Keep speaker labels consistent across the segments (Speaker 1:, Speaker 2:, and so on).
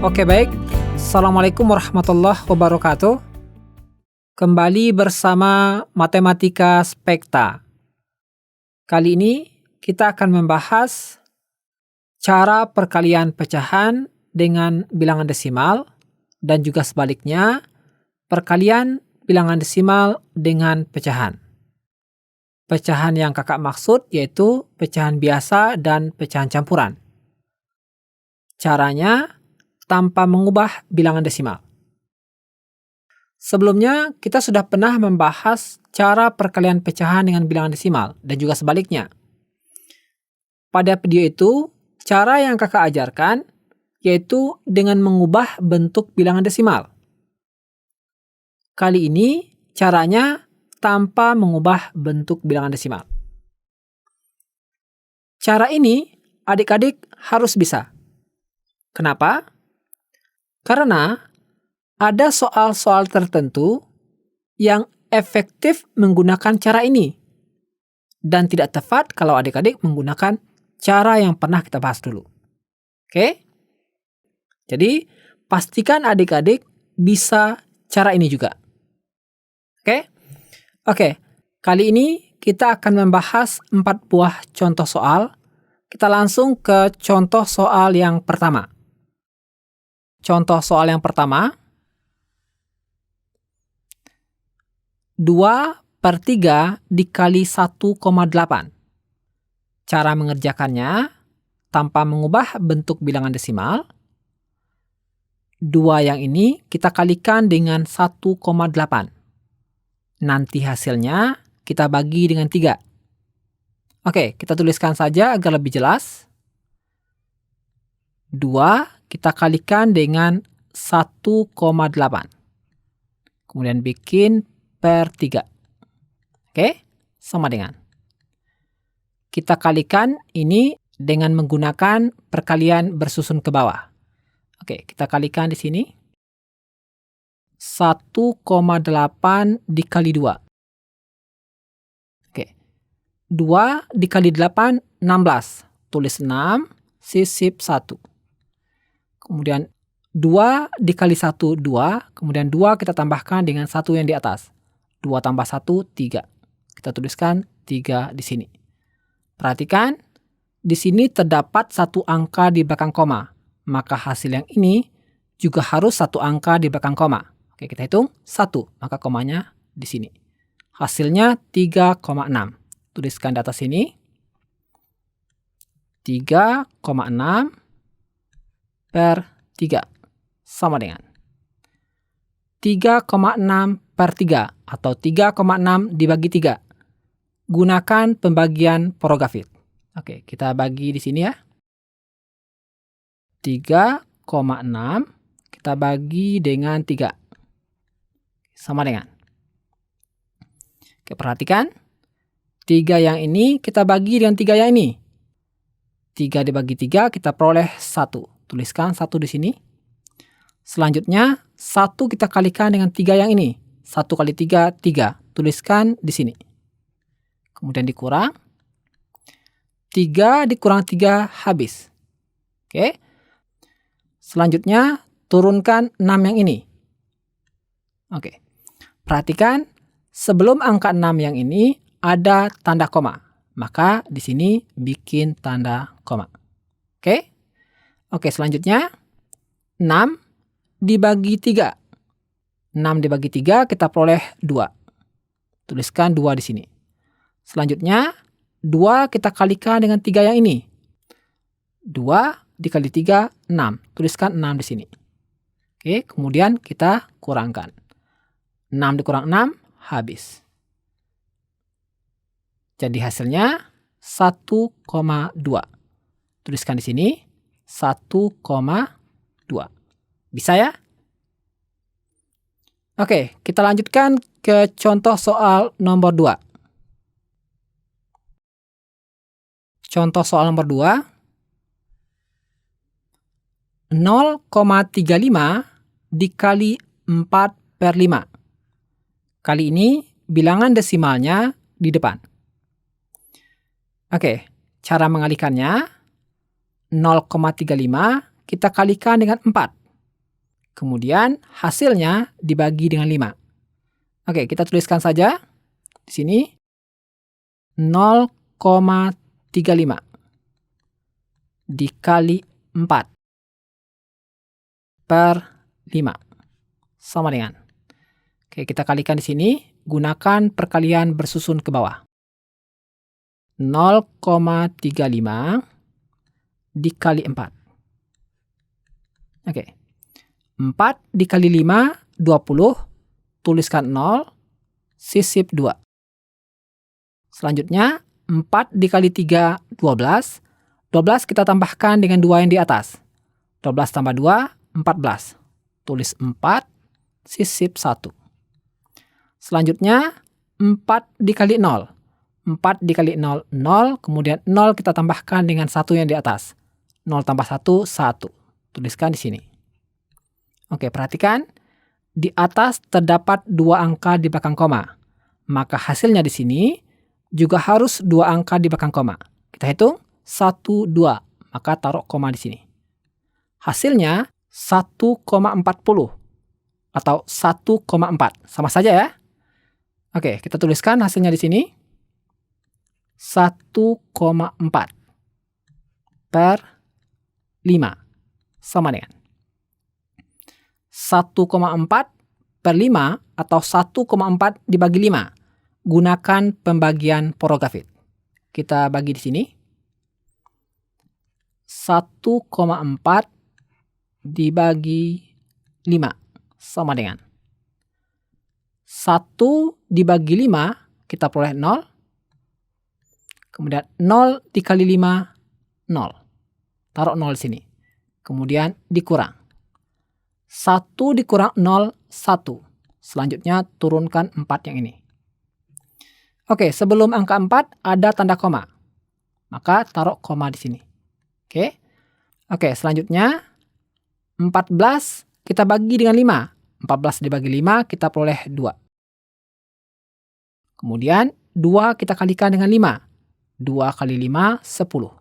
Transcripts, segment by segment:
Speaker 1: Oke, baik. Assalamualaikum warahmatullahi wabarakatuh. Kembali bersama Matematika Spekta. Kali ini kita akan membahas cara perkalian pecahan dengan bilangan desimal dan juga sebaliknya perkalian bilangan desimal dengan pecahan. Pecahan yang kakak maksud yaitu pecahan biasa dan pecahan campuran. Caranya tanpa mengubah bilangan desimal. Sebelumnya, kita sudah pernah membahas cara perkalian pecahan dengan bilangan desimal dan juga sebaliknya. Pada video itu, cara yang kakak ajarkan yaitu dengan mengubah bentuk bilangan desimal. Kali ini, caranya tanpa mengubah bentuk bilangan desimal. Cara ini, adik-adik harus bisa. Kenapa? Karena ada soal-soal tertentu yang efektif menggunakan cara ini dan tidak tepat kalau adik-adik menggunakan cara yang pernah kita bahas dulu. Oke? Jadi, pastikan adik-adik bisa cara ini juga. Oke? Oke, kali ini kita akan membahas 4 buah contoh soal. Kita langsung ke contoh soal yang pertama. Contoh soal yang pertama, 2/3 dikali 1,8. Cara mengerjakannya tanpa mengubah bentuk bilangan desimal. 2 yang ini kita kalikan dengan 1,8. Nanti hasilnya kita bagi dengan 3. Oke, kita tuliskan saja agar lebih jelas. 2 kita kalikan dengan 1,8. Kemudian bikin per 3. Oke, sama dengan. Kita kalikan ini dengan menggunakan perkalian bersusun ke bawah. Oke, kita kalikan di sini. 1,8 dikali 2. Oke. 2 dikali 8, 16. Tulis 6, sisip 1. Kemudian 2 dikali 1, 2. Kemudian 2 kita tambahkan dengan 1 yang di atas. 2 tambah 1, 3. Kita tuliskan 3 di sini. Perhatikan, di sini terdapat 1 angka di belakang koma. Maka hasil yang ini juga harus 1 angka di belakang koma. Oke, kita hitung 1, maka komanya di sini. Hasilnya 3,6. Tuliskan di atas sini. 3,6 per 3 sama dengan 3,6 per 3 atau 3,6 dibagi 3. Gunakan pembagian Porogafit. Oke, kita bagi di sini ya. 3,6 kita bagi dengan 3. Sama dengan. Oke, perhatikan. 3 yang ini kita bagi dengan 3 yang ini. 3 dibagi 3 kita peroleh 1. Tuliskan 1 di sini. Selanjutnya, 1 kita kalikan dengan 3 yang ini. 1 kali 3, 3. Tuliskan di sini. Kemudian dikurang. 3 dikurang 3 habis. Oke. Selanjutnya, turunkan 6 yang ini. Oke. Perhatikan, sebelum angka 6 yang ini ada tanda koma. Maka di sini bikin tanda koma. Oke. Oke, selanjutnya 6 dibagi 3. 6 dibagi 3 kita peroleh 2. Tuliskan 2 di sini. Selanjutnya 2 kita kalikan dengan 3 yang ini. 2 dikali 3, 6. Tuliskan 6 di sini. Oke, kemudian kita kurangkan. 6 dikurang 6 habis. Jadi hasilnya 1,2. Tuliskan di sini 1,2. Bisa ya? Oke, kita lanjutkan ke contoh soal nomor 2. Contoh soal nomor 2. 0,35 dikali 4/5. Kali ini bilangan desimalnya di depan. Oke, cara mengalikannya 0,35 kita kalikan dengan 4. Kemudian hasilnya dibagi dengan 5. Oke, kita tuliskan saja di sini 0,35 dikali 4 per 5 sama dengan. Oke, kita kalikan di sini, gunakan perkalian bersusun ke bawah. 0,35 dikali 4. Oke. 4 dikali 5, 20. Tuliskan 0, sisip 2. Selanjutnya, 4 dikali 3, 12. 12 kita tambahkan dengan 2 yang di atas. 12 tambah 2, 14. Tulis 4, sisip 1. Selanjutnya, 4 dikali 0. 4 dikali 0, 0. Kemudian 0 kita tambahkan dengan 1 yang di atas. 0 tambah 1, 1. Tuliskan di sini. Oke, perhatikan. Di atas terdapat 2 angka di belakang koma. Maka hasilnya di sini juga harus 2 angka di belakang koma. Kita hitung 1, 2. Maka taruh koma di sini. Hasilnya 1,40 atau 1,4. Sama saja ya. Oke, kita tuliskan hasilnya di sini. 1,4 per 5 sama dengan 1,4 per 5 atau 1,4 dibagi 5. Gunakan pembagian Porogafit. Kita bagi di sini. 1,4 dibagi 5 sama dengan 1 dibagi 5 kita peroleh 0. Kemudian 0 dikali 5, 0. Taruh 0 di sini. Kemudian dikurang. 1 dikurang 0, 1. Selanjutnya turunkan 4 yang ini. Oke, sebelum angka 4 ada tanda koma. Maka taruh koma di sini. Oke, selanjutnya 14 kita bagi dengan 5. 14 dibagi 5 kita peroleh 2. Kemudian 2 kita kalikan dengan 5. 2 kali 5, 10.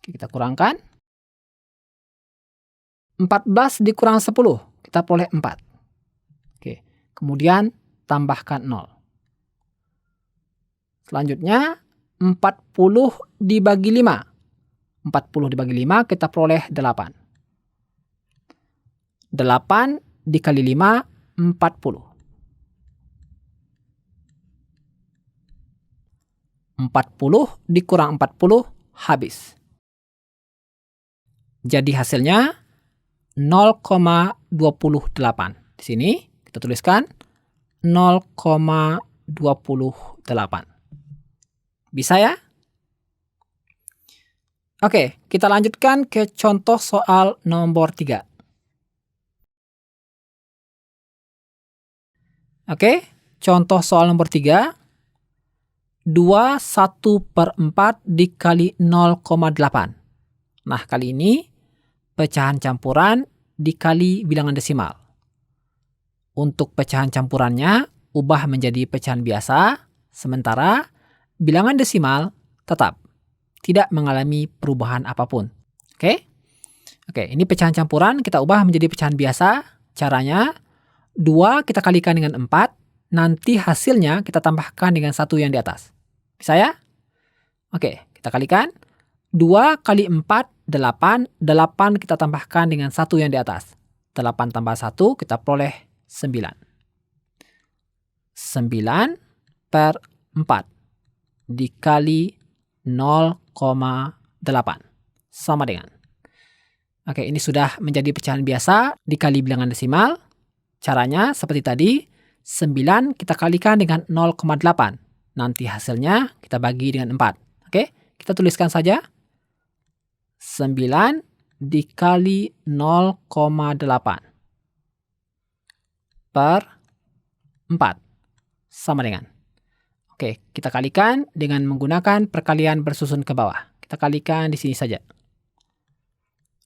Speaker 1: Oke, kita kurangkan. 14 dikurang 10, kita peroleh 4. Oke, kemudian tambahkan 0. Selanjutnya 40 dibagi 5. 40 dibagi 5 kita peroleh 8. 8 dikali 5, 40. 40 dikurang 40 habis. Jadi hasilnya 0,28. Di sini kita tuliskan 0,28. Bisa ya? Oke, kita lanjutkan ke contoh soal nomor 3. Oke, contoh soal nomor 3. 1/4 dikali 0,8. Nah, kali ini pecahan campuran dikali bilangan desimal. Untuk pecahan campurannya, ubah menjadi pecahan biasa, sementara bilangan desimal tetap tidak mengalami perubahan apapun. Oke, ini pecahan campuran kita ubah menjadi pecahan biasa. Caranya, 2 kita kalikan dengan 4, nanti hasilnya kita tambahkan dengan 1 yang di atas. Bisa ya? Oke, kita kalikan. 2 kali 4, 8. 8 kita tambahkan dengan 1 yang di atas. 8 tambah 1 kita peroleh 9. 9 per 4 dikali 0,8 sama dengan. Oke, ini sudah menjadi pecahan biasa dikali bilangan desimal. Caranya seperti tadi, 9 kita kalikan dengan 0,8. Nanti hasilnya kita bagi dengan 4. Oke, kita tuliskan saja. 9 dikali 0,8 per 4 sama dengan. Oke, kita kalikan dengan menggunakan perkalian bersusun ke bawah. Kita kalikan di sini saja.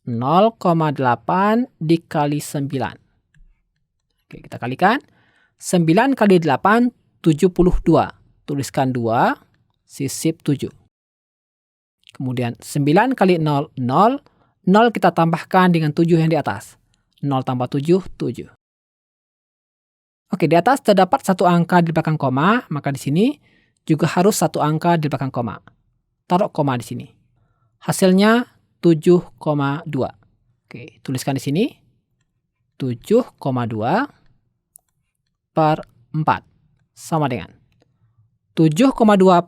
Speaker 1: 0,8 dikali 9. Oke, kita kalikan. 9 kali 8, 72. Tuliskan 2, sisip 7. Kemudian 9 kali 0, 0. 0 kita tambahkan dengan 7 yang di atas. 0 tambah 7, 7. Oke, di atas terdapat satu angka di belakang koma, maka di sini juga harus satu angka di belakang koma. Taruh koma di sini. Hasilnya 7,2. Oke, tuliskan di sini. 7,2 per 4 sama dengan 7,2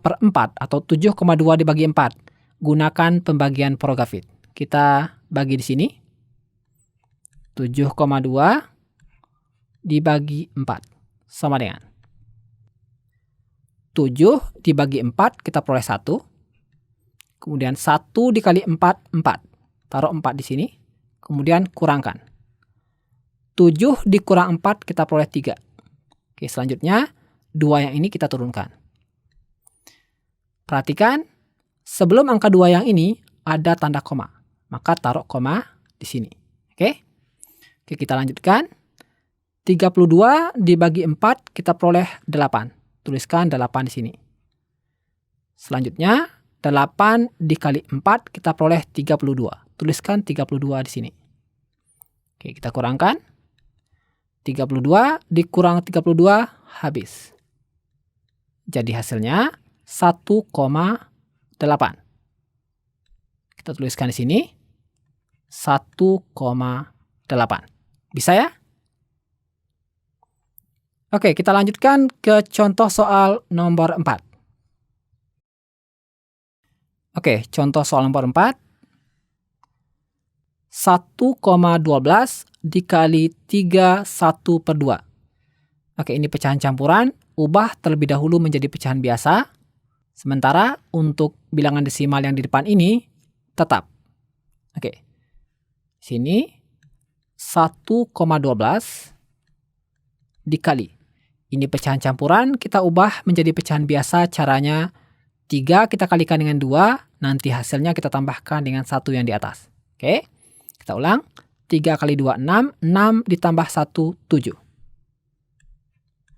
Speaker 1: per 4 atau 7,2 dibagi 4. Gunakan pembagian Progafit. Kita bagi di sini. 7,2 dibagi 4 sama dengan 7 dibagi 4 kita peroleh 1. Kemudian 1 dikali 4, 4. Taruh 4 di sini. Kemudian kurangkan. 7 dikurang 4 kita peroleh 3. Oke, selanjutnya 2 yang ini kita turunkan. Perhatikan, sebelum angka 2 yang ini ada tanda koma. Maka taruh koma di sini. Oke, kita lanjutkan. 32 dibagi 4 kita peroleh 8. Tuliskan 8 di sini. Selanjutnya 8 dikali 4 kita peroleh 32. Tuliskan 32 di sini. Oke, kita kurangkan. 32 dikurang 32 habis. Jadi hasilnya 1,8. Kita tuliskan di sini 1,8. Bisa ya? Oke, kita lanjutkan ke contoh soal nomor 4. Oke, contoh soal nomor 4. 1,12 dikali 3 1 per 2. Oke, ini pecahan campuran. Ubah terlebih dahulu menjadi pecahan biasa. Sementara untuk bilangan desimal yang di depan ini tetap. Oke, sini 1,12 dikali. Ini pecahan campuran, kita ubah menjadi pecahan biasa. Caranya 3 kita kalikan dengan 2, nanti hasilnya kita tambahkan dengan 1 yang di atas. Oke, kita ulang. 3 kali 2, 6. 6 ditambah 1, 7.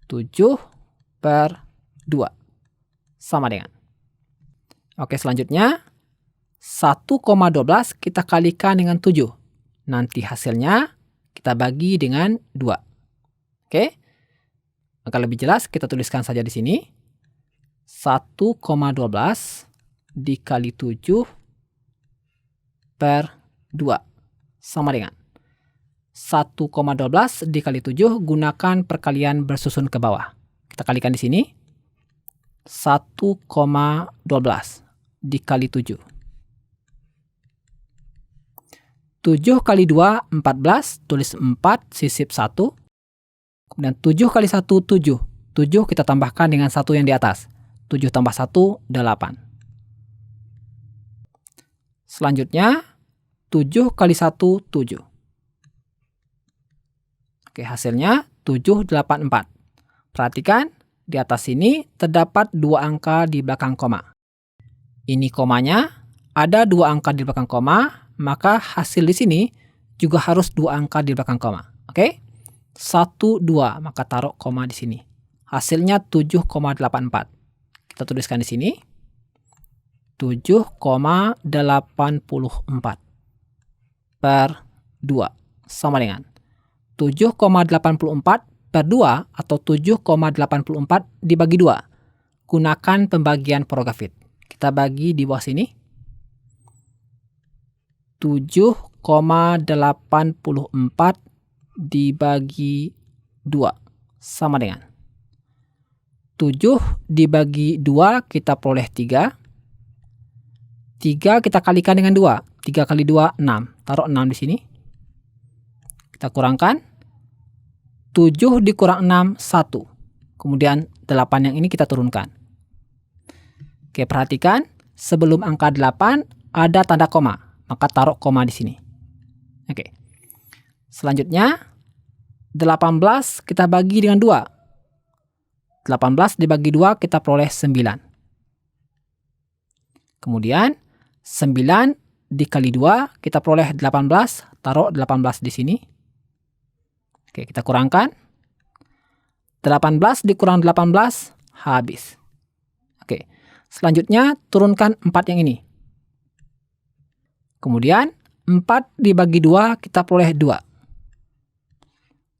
Speaker 1: 7 per 2. Sama dengan. Oke, selanjutnya 1,12 kita kalikan dengan 7. Nanti hasilnya kita bagi dengan 2. Oke, maka lebih jelas kita tuliskan saja di sini. 1,12 dikali 7 per 2 sama dengan 1,12 dikali 7, gunakan perkalian bersusun ke bawah. Kita kalikan di sini. 1,12 dikali 7. 7 kali 2, 14. Tulis 4, sisip 1. Kemudian 7 kali 1, 7. 7 kita tambahkan dengan 1 yang di atas. 7 tambah 1, 8. Selanjutnya 7 kali 1, 7. Oke, hasilnya 784. Perhatikan, di atas sini terdapat 2 angka di belakang koma. Ini komanya, ada 2 angka di belakang koma, maka hasil di sini juga harus 2 angka di belakang koma. Oke? 1, 2, maka taruh koma di sini. Hasilnya 7,84. Kita tuliskan di sini. 7,84 per 2 sama dengan 7,84 per 2 atau 7,84 dibagi 2. Gunakan pembagian Progafit. Kita bagi di bawah sini. 7,84 dibagi 2 sama dengan 7 dibagi 2 kita peroleh 3. 3 kita kalikan dengan 2. 3 kali 2, 6. Taruh 6 di sini. Kita kurangkan. 7 dikurang 6, 1. Kemudian 8 yang ini kita turunkan. Oke, perhatikan. Sebelum angka 8 ada tanda koma. Maka taruh koma di sini. Oke. Selanjutnya 18 kita bagi dengan 2. 18 dibagi 2 kita peroleh 9. Kemudian 9 dikali 2 kita peroleh 18. Taruh 18 di sini. Oke, kita kurangkan. 18 dikurang 18 habis. Oke. Selanjutnya turunkan 4 yang ini. Kemudian 4 dibagi 2 kita peroleh 2.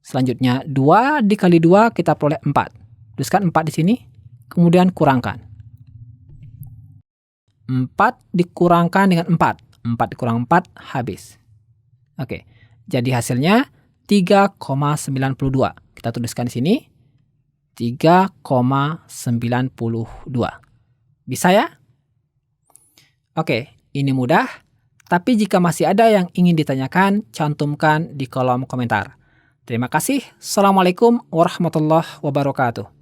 Speaker 1: Selanjutnya 2 dikali 2 kita peroleh 4. Tuliskan 4 di sini, kemudian kurangkan. 4 dikurangkan dengan 4. 4 dikurang 4 habis. Oke, jadi hasilnya 3,92. Kita tuliskan di sini 3,92. Bisa ya? Oke, ini mudah. Tapi jika masih ada yang ingin ditanyakan, cantumkan di kolom komentar. Terima kasih. Assalamualaikum warahmatullahi wabarakatuh.